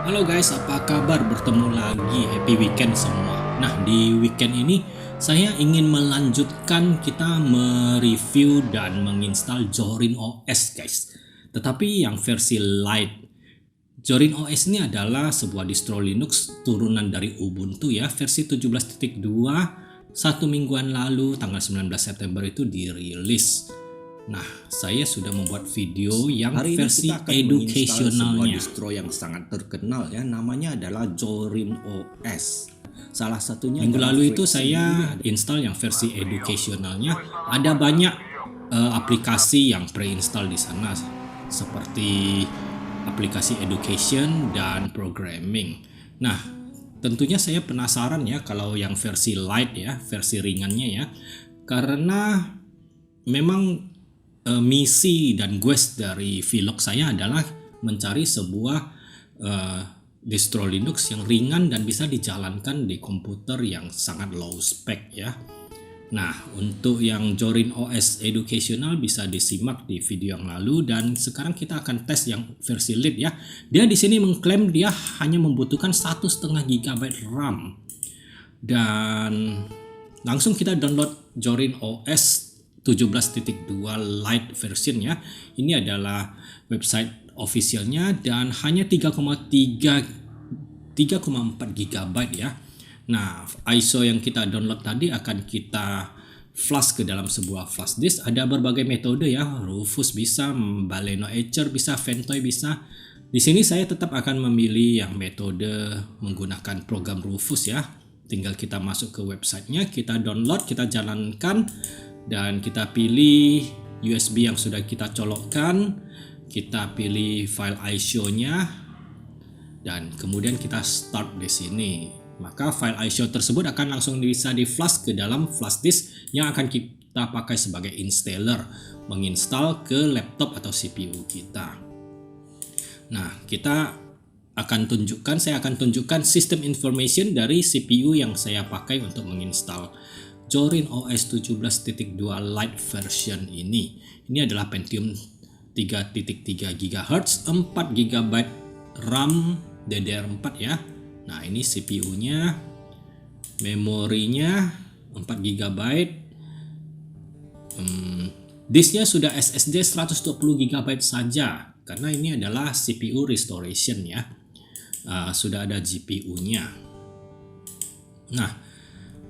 Halo guys, apa kabar? Bertemu lagi, happy weekend semua. Nah, di weekend ini saya ingin melanjutkan kita mereview dan menginstal Zorin OS guys. Tetapi yang versi light. Zorin OS ini adalah sebuah distro Linux turunan dari Ubuntu ya, versi 17.2. Satu mingguan lalu, tanggal 19 September itu dirilis. Nah, saya sudah membuat video yang Hari ini versi kita akan menginstal sebuah educationalnya. distro yang sangat terkenal ya, namanya adalah Zorin OS. Salah satunya Minggu adalah lalu itu Friction. saya install yang versi educationalnya. Ada banyak aplikasi yang pre-install di sana, seperti aplikasi education dan programming. Nah, tentunya saya penasaran ya kalau yang versi light ya, versi ringannya ya, karena memang misi dan quest dari vlog saya adalah mencari sebuah distro Linux yang ringan dan bisa dijalankan di komputer yang sangat low spec ya. Nah, untuk yang Zorin OS educational bisa disimak di video yang lalu, dan sekarang kita akan tes yang versi lead ya. Dia di sini mengklaim dia hanya membutuhkan 1,5 GB RAM. Dan langsung kita download Zorin OS 17.2 Lite version ya. Ini adalah website officialnya dan hanya 3,4 GB ya. Nah, ISO yang kita download tadi akan kita flash ke dalam sebuah flash disk. Ada berbagai metode ya, Rufus bisa, Baleno Etcher bisa, Ventoy bisa. Di sini saya tetap akan memilih yang metode menggunakan program Rufus ya. Tinggal kita masuk ke websitenya, kita download, kita jalankan, dan kita pilih USB yang sudah kita colokkan. Kita pilih file ISO-nya dan kemudian kita start di sini. Maka file ISO tersebut akan langsung bisa di flash ke dalam flash disk yang akan kita pakai sebagai installer, menginstal ke laptop atau CPU kita. Nah, saya akan tunjukkan sistem information dari CPU yang saya pakai untuk menginstal Zorin OS 17.2 Lite version ini. Ini adalah Pentium 3.3 GHz, 4 GB RAM DDR4 ya. Nah, ini CPU-nya, memorinya 4 GB. Disknya sudah SSD 120 GB saja karena ini adalah CPU restoration ya. Sudah ada GPU-nya. Nah,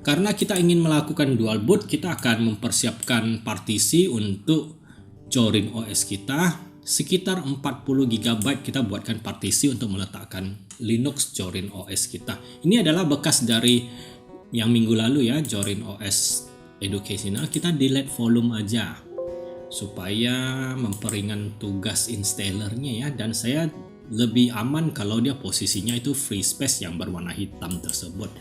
karena kita ingin melakukan dual boot, kita akan mempersiapkan partisi untuk Zorin OS kita. Sekitar 40 GB kita buatkan partisi untuk meletakkan Linux Zorin OS kita. Ini adalah bekas dari yang minggu lalu ya, Zorin OS educational. Kita delete volume aja supaya memperingan tugas installernya ya, dan saya lebih aman kalau dia posisinya itu free space yang berwarna hitam tersebut.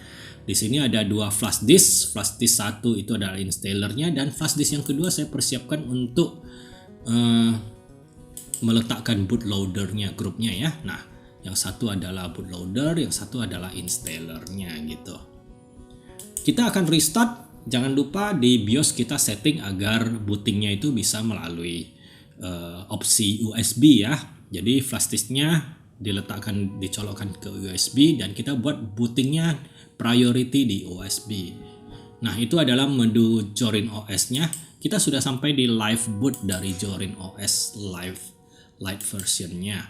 Di sini ada dua flash disk. Flash disk satu itu adalah installernya, dan flash disk yang kedua saya persiapkan untuk meletakkan bootloadernya, grupnya ya. Nah, yang satu adalah bootloader, yang satu adalah installernya gitu. Kita akan restart. Jangan lupa di BIOS kita setting agar bootingnya itu bisa melalui opsi USB ya. Jadi flash disknya dicolokkan ke USB dan kita buat bootingnya priority di USB. Nah, itu adalah menu Zorin OS-nya. Kita sudah sampai di live boot dari Zorin OS Lite versionnya.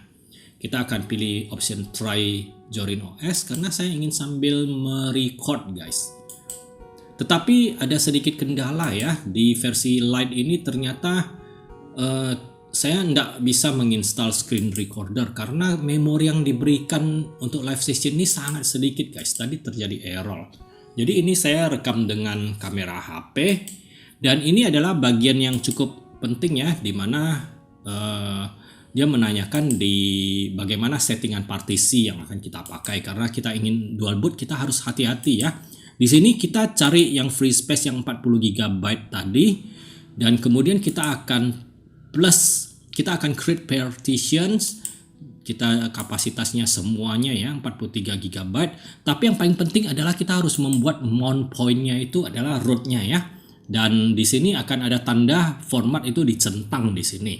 Kita akan pilih option try Zorin OS karena saya ingin sambil merecord guys. Tetapi ada sedikit kendala ya, di versi Lite ini ternyata saya tidak bisa menginstal screen recorder karena memori yang diberikan untuk live session ini sangat sedikit guys. Tadi terjadi error. Jadi ini saya rekam dengan kamera HP, dan ini adalah bagian yang cukup penting ya, dimana dia menanyakan di bagaimana settingan partisi yang akan kita pakai. Karena kita ingin dual boot, kita harus hati-hati ya. Di sini kita cari yang free space yang 40 GB tadi, dan kemudian kita akan create partitions. Kita kapasitasnya semuanya ya 43 GB. Tapi yang paling penting adalah kita harus membuat mount point-nya itu adalah root-nya ya. Dan di sini akan ada tanda format itu dicentang di sini.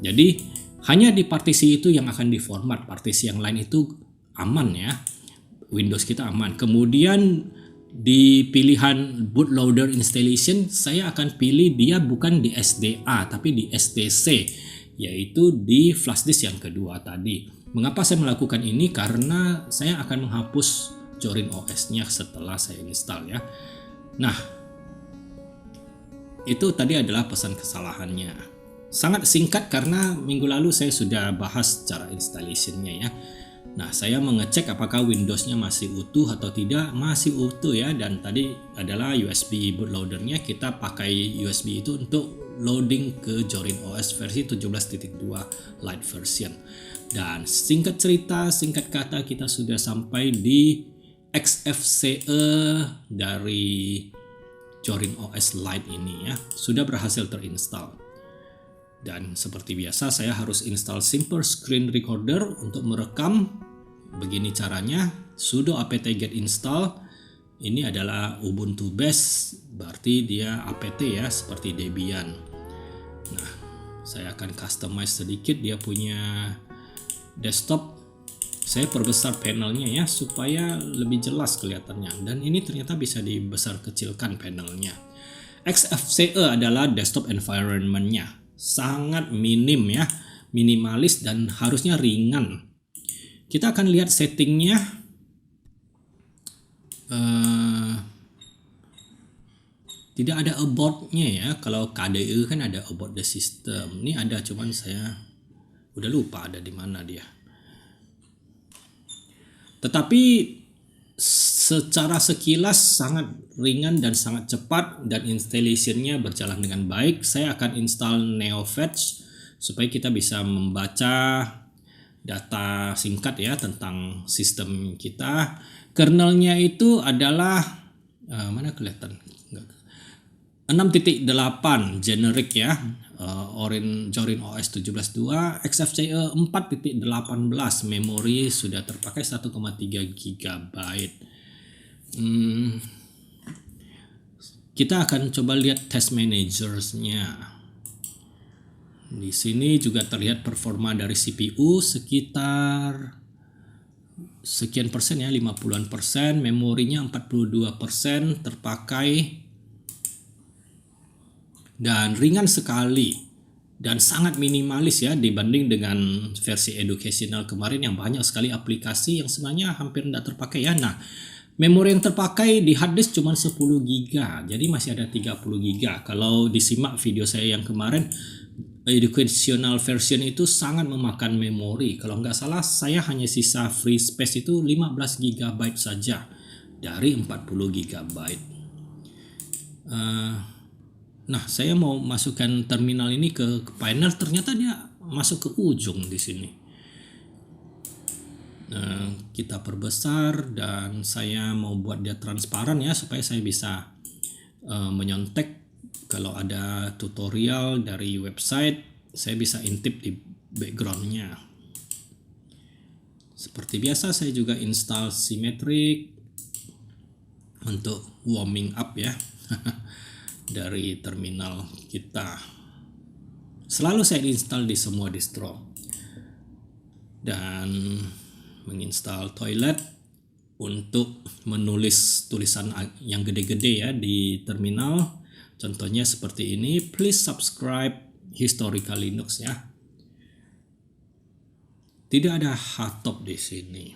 Jadi hanya di partisi itu yang akan diformat, partisi yang lain itu aman ya. Windows kita aman. Kemudian di pilihan bootloader installation saya akan pilih dia bukan di SDA tapi di STC, yaitu di flash disk yang kedua tadi. Mengapa saya melakukan ini? Karena saya akan menghapus Zorin OS-nya setelah saya install ya. Nah, itu tadi adalah pesan kesalahannya. Sangat singkat karena minggu lalu saya sudah bahas cara installation-nya ya. Nah, saya mengecek apakah Windows-nya masih utuh atau tidak. Masih utuh ya, dan tadi adalah USB bootloader-nya. Kita pakai USB itu untuk loading ke Zorin OS versi 17.2 Lite version. Dan singkat cerita, singkat kata, kita sudah sampai di XFCE dari Zorin OS Lite ini ya. Sudah berhasil terinstall. Dan seperti biasa saya harus install Simple Screen Recorder untuk merekam. Begini caranya, sudo apt get install. Ini adalah Ubuntu base, berarti dia apt ya, seperti Debian. Nah, saya akan customize sedikit dia punya desktop. Saya perbesar panelnya ya supaya lebih jelas kelihatannya. Dan ini ternyata bisa dibesar kecilkan panelnya. XFCE adalah desktop environment-nya. Sangat minim ya, minimalis dan harusnya ringan. Kita akan lihat settingnya. Tidak ada about-nya ya. Kalau KDE kan ada about the system. Ini ada, cuman saya udah lupa ada di mana dia. Tetapi secara sekilas sangat ringan dan sangat cepat, dan installation-nya berjalan dengan baik. Saya akan install NeoFetch supaya kita bisa membaca data singkat ya tentang sistem kita. Kernelnya itu adalah mana kelihatan? 6.8 generic ya. Zorin OS 17.2, XFCE 4.18, memori sudah terpakai 1,3 GB. Kita akan coba lihat test managers-nya. Di sini juga terlihat performa dari CPU sekitar sekian persen ya, 50-an persen, memorinya 42% terpakai. Dan ringan sekali dan sangat minimalis ya dibanding dengan versi educational kemarin yang banyak sekali aplikasi yang sebenarnya hampir tidak terpakai ya. Nah, memori yang terpakai di hard disk cuma 10 GB, jadi masih ada 30 GB. Kalau disimak video saya yang kemarin, educational version itu sangat memakan memori. Kalau nggak salah saya hanya sisa free space itu 15 GB saja dari 40 GB. Nah, saya mau masukkan terminal ini ke panel, ternyata dia masuk ke ujung di sini. Kita perbesar dan saya mau buat dia transparan ya supaya saya bisa menyontek. Kalau ada tutorial dari website, saya bisa intip di backgroundnya. Seperti biasa saya juga install Symmetric untuk warming up ya. Dari terminal kita. Selalu saya install di semua distro. Dan menginstal Toilet untuk menulis tulisan yang gede-gede ya di terminal. Contohnya seperti ini, please subscribe Historical Linux ya. Tidak ada hardtop di sini.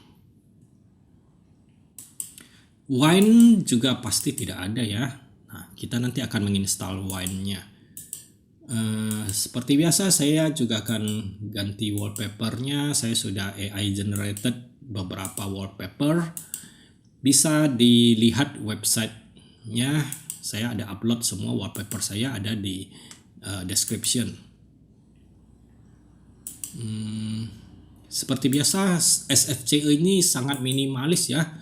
Wine juga pasti tidak ada ya. Nah, kita nanti akan menginstal Wine-nya. Seperti biasa saya juga akan ganti wallpaper-nya. Saya sudah AI generated beberapa wallpaper. Bisa dilihat website-nya. Saya ada upload semua wallpaper saya, ada di description. Seperti biasa SFCE ini sangat minimalis ya.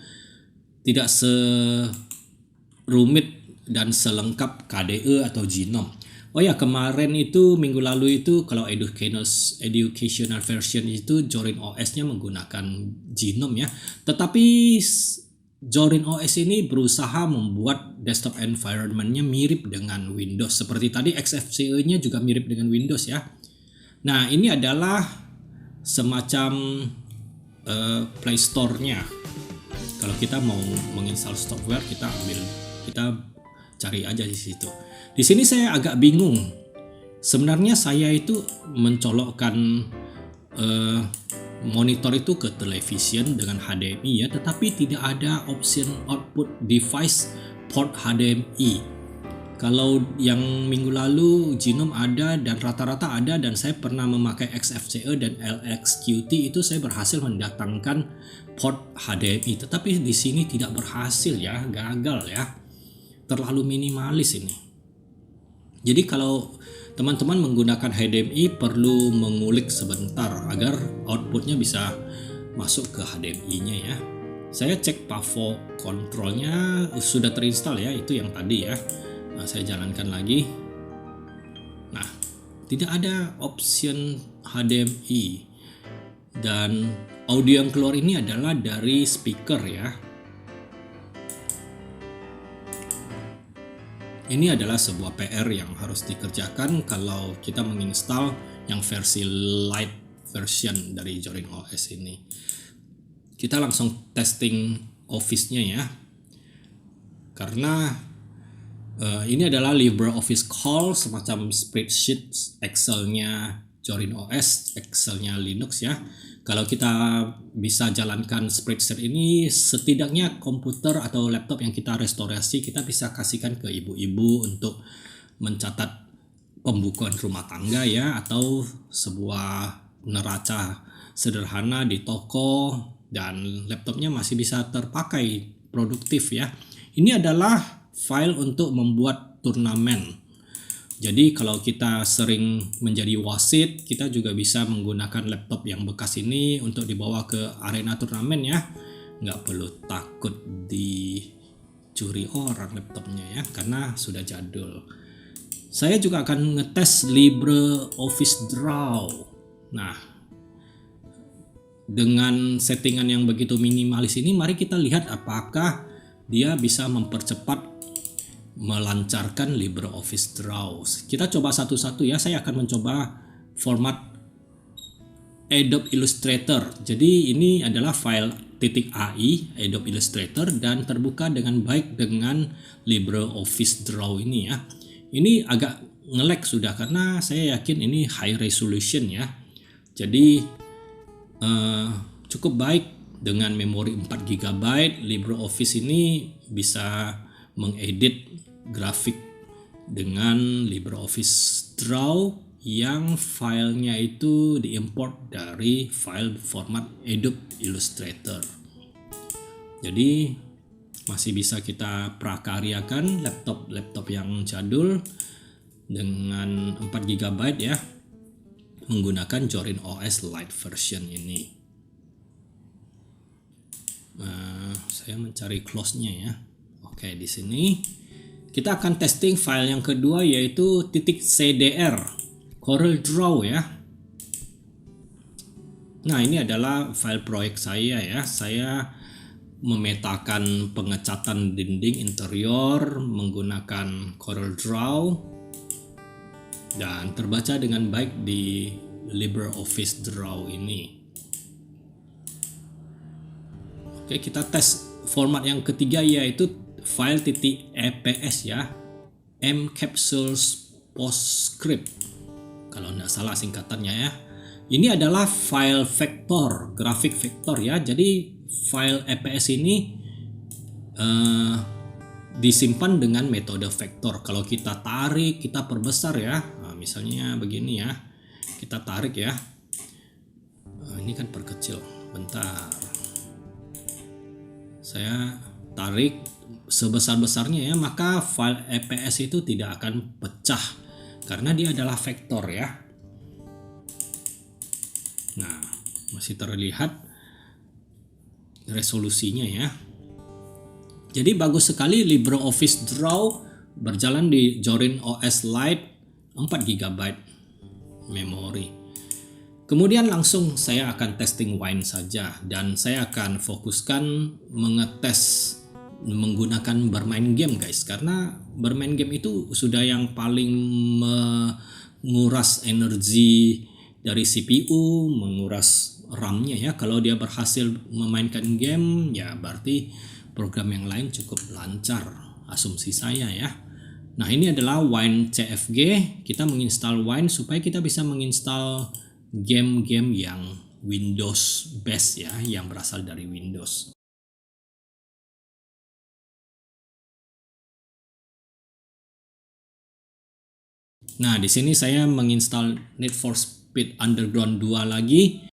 Tidak serumit dan selengkap KDE atau Genome. Oh ya, kemarin itu minggu lalu itu kalau educational version itu Zorin OS-nya menggunakan Genome ya. Tetapi Zorin OS ini berusaha membuat desktop environment-nya mirip dengan Windows. Seperti tadi XFCE-nya juga mirip dengan Windows ya. Nah, ini adalah semacam Play Store-nya. Kalau kita mau menginstal software, kita cari aja di situ. Di sini saya agak bingung. Sebenarnya saya itu mencolokkan monitor itu ke television dengan HDMI ya, tetapi tidak ada option output device port HDMI. Kalau yang minggu lalu Genome ada dan rata-rata ada, dan saya pernah memakai XFCE dan LXQT, itu saya berhasil mendatangkan port HDMI. Tetapi di sini tidak berhasil ya, gagal ya. Terlalu minimalis ini. Jadi kalau teman-teman menggunakan HDMI perlu mengulik sebentar agar outputnya bisa masuk ke HDMI-nya ya. Saya cek Pavo controlnya sudah terinstall ya, itu yang tadi ya. Nah, saya jalankan lagi. Nah, tidak ada option HDMI, dan audio yang keluar ini adalah dari speaker ya. Ini adalah sebuah PR yang harus dikerjakan kalau kita menginstal yang versi light version dari Zorin OS ini. Kita langsung testing Office-nya ya. Karena ini adalah LibreOffice Call, semacam spreadsheet Excel-nya Zorin OS, Excel-nya Linux ya. Kalau kita bisa jalankan spreadsheet ini, setidaknya komputer atau laptop yang kita restorasi, kita bisa kasihkan ke ibu-ibu untuk mencatat pembukuan rumah tangga ya, atau sebuah neraca sederhana di toko, dan laptopnya masih bisa terpakai produktif ya. Ini adalah file untuk membuat turnamen. Jadi kalau kita sering menjadi wasit, kita juga bisa menggunakan laptop yang bekas ini untuk dibawa ke arena turnamen ya. Nggak perlu takut dicuri orang laptopnya ya, karena sudah jadul. Saya juga akan ngetes LibreOffice Draw. Nah, dengan settingan yang begitu minimalis ini, mari kita lihat apakah dia bisa melancarkan LibreOffice Draw. Kita coba satu-satu ya. Saya akan mencoba format Adobe Illustrator. Jadi ini adalah file .ai Adobe Illustrator dan terbuka dengan baik dengan LibreOffice Draw ini ya. Ini agak nge-lag sudah karena saya yakin ini high resolution ya. Jadi cukup baik dengan memori 4 GB. LibreOffice ini bisa mengedit grafik dengan LibreOffice Draw yang filenya itu diimport dari file format Adobe Illustrator. Jadi masih bisa kita prakaryakan laptop yang jadul dengan 4 GB ya, menggunakan Zorin OS Lite version ini. Saya mencari close-nya ya. Oke, di sini kita akan testing file yang kedua, yaitu .cdr Corel Draw ya. Nah, ini adalah file proyek saya ya. Saya memetakan pengecatan dinding interior menggunakan Corel Draw dan terbaca dengan baik di LibreOffice Draw ini. Oke, kita tes format yang ketiga, yaitu file .eps ya, mcapsules postscript kalau tidak salah singkatannya ya. Ini adalah file vektor, grafik vektor ya. Jadi file EPS ini disimpan dengan metode vektor. Kalau kita tarik, kita perbesar ya. Nah, misalnya begini ya, kita tarik ya. Ini kan perkecil, bentar. Saya tarik sebesar-besarnya ya, maka file EPS itu tidak akan pecah karena dia adalah vektor ya. Nah, masih terlihat resolusinya ya. Jadi bagus sekali LibreOffice Draw berjalan di Zorin OS Lite 4 GB memori. Kemudian langsung saya akan testing Wine saja, dan saya akan fokuskan mengetes menggunakan bermain game guys, karena bermain game itu sudah yang paling menguras energi dari CPU, menguras RAM-nya ya. Kalau dia berhasil memainkan game ya berarti program yang lain cukup lancar, asumsi saya ya. Nah, ini adalah Wine CFG. Kita menginstal Wine supaya kita bisa menginstal game-game yang Windows based ya, yang berasal dari Windows. Nah, di sini saya menginstal Need for Speed Underground 2 lagi.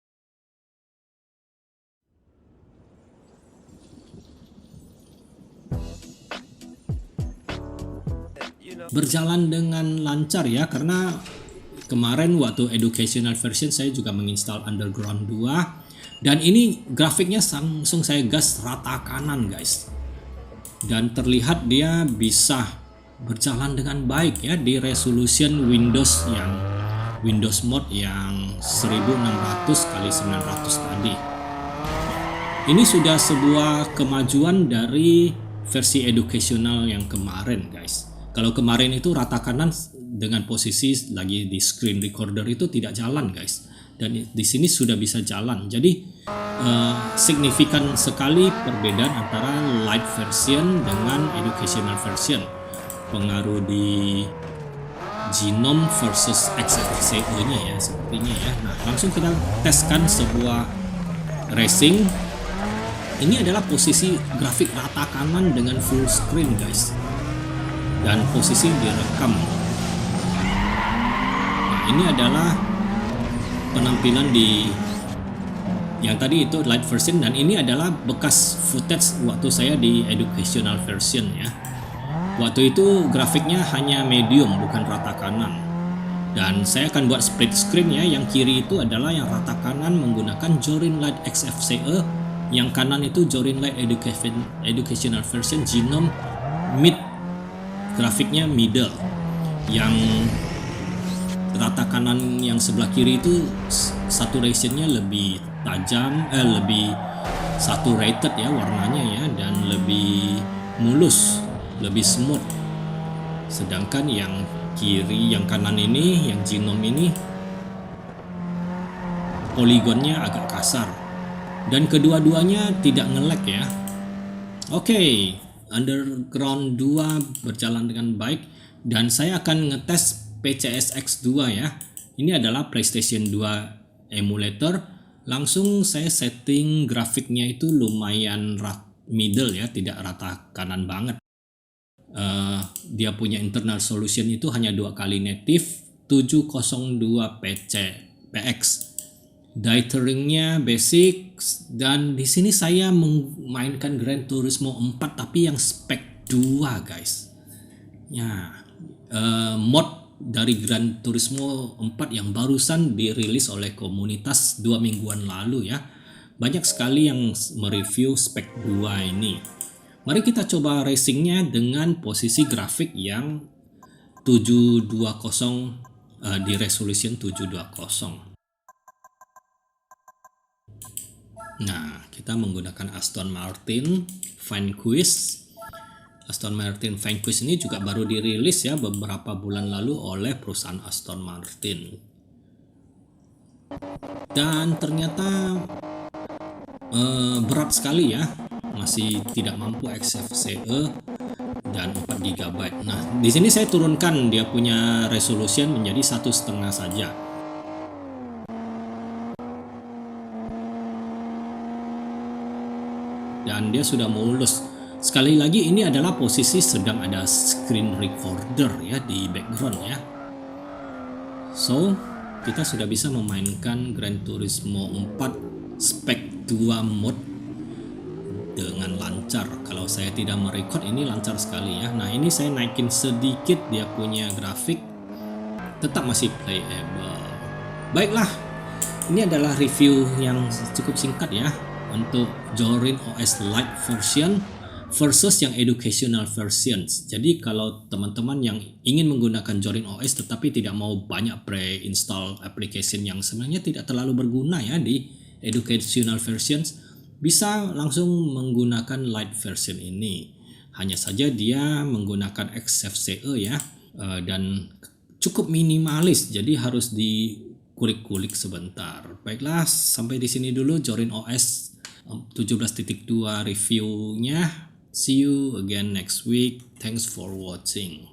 Berjalan dengan lancar ya, karena kemarin waktu educational version saya juga menginstal Underground 2 dan ini grafiknya langsung saya gas rata kanan guys, dan terlihat dia bisa berjalan dengan baik ya di resolution Windows mode yang 1600 x 900 tadi. Ini sudah sebuah kemajuan dari versi educational yang kemarin guys. Kalau kemarin itu rata kanan dengan posisi lagi di screen recorder itu tidak jalan guys, dan di sini sudah bisa jalan. Jadi signifikan sekali perbedaan antara light version dengan educational version. Pengaruh di Genome versus XFCE-nya ya sepertinya ya. Nah, langsung kita teskan sebuah racing. Ini adalah posisi grafik rata kanan dengan full screen guys, dan posisi direkam. Nah, ini adalah penampilan di yang tadi itu light version, dan ini adalah bekas footage waktu saya di educational version ya. Waktu itu grafiknya hanya medium, bukan rata kanan. Dan saya akan buat split screen ya. Yang kiri itu adalah yang rata kanan menggunakan Zorin Lite XFCE, yang kanan itu Zorin Lite educational version Genome mid, grafiknya middle. Yang rata kanan yang sebelah kiri itu saturationnya lebih tajam, lebih saturated ya warnanya ya, dan lebih mulus, lebih smooth. Sedangkan yang kiri, yang kanan ini, yang Genome ini poligonnya agak kasar, dan kedua-duanya tidak nge-lag ya. Oke, Underground 2 berjalan dengan baik, dan saya akan ngetes PCSX2 ya. Ini adalah PlayStation 2 emulator. Langsung saya setting grafiknya itu lumayan middle ya, tidak rata kanan banget. Dia punya internal solution itu hanya 2 kali native 702 PX. Dithering-nya basic, dan di sini saya memainkan Gran Turismo 4 tapi yang spek 2 guys. Ya, mod dari Gran Turismo 4 yang barusan dirilis oleh komunitas 2 mingguan lalu ya. Banyak sekali yang mereview spek 2 ini. Mari kita coba racingnya dengan posisi grafik yang 720 di resolution 720. Nah, kita menggunakan Aston Martin Vanquish. Aston Martin Vanquish ini juga baru dirilis ya beberapa bulan lalu oleh perusahaan Aston Martin. Dan ternyata berat sekali ya. Masih tidak mampu XFCE dan 4 GB. Nah, di sini saya turunkan dia punya resolution menjadi 1,5 saja. Dan dia sudah mulus. Sekali lagi ini adalah posisi sedang ada screen recorder ya di background ya. So, kita sudah bisa memainkan Gran Turismo 4 spek 2 mode dengan lancar. Kalau saya tidak merecord ini lancar sekali ya. Nah, ini saya naikin sedikit dia punya grafik, tetap masih playable. Baiklah, ini adalah review yang cukup singkat ya untuk Zorin OS Lite version versus yang educational versions. Jadi kalau teman-teman yang ingin menggunakan Zorin OS tetapi tidak mau banyak pre-install application yang sebenarnya tidak terlalu berguna ya di educational versions, bisa langsung menggunakan Lite version ini. Hanya saja dia menggunakan XFCE ya, dan cukup minimalis, jadi harus kulik-kulik sebentar. Baiklah, sampai di sini dulu Zorin OS 17.2 reviewnya. See you again next week. Thanks for watching.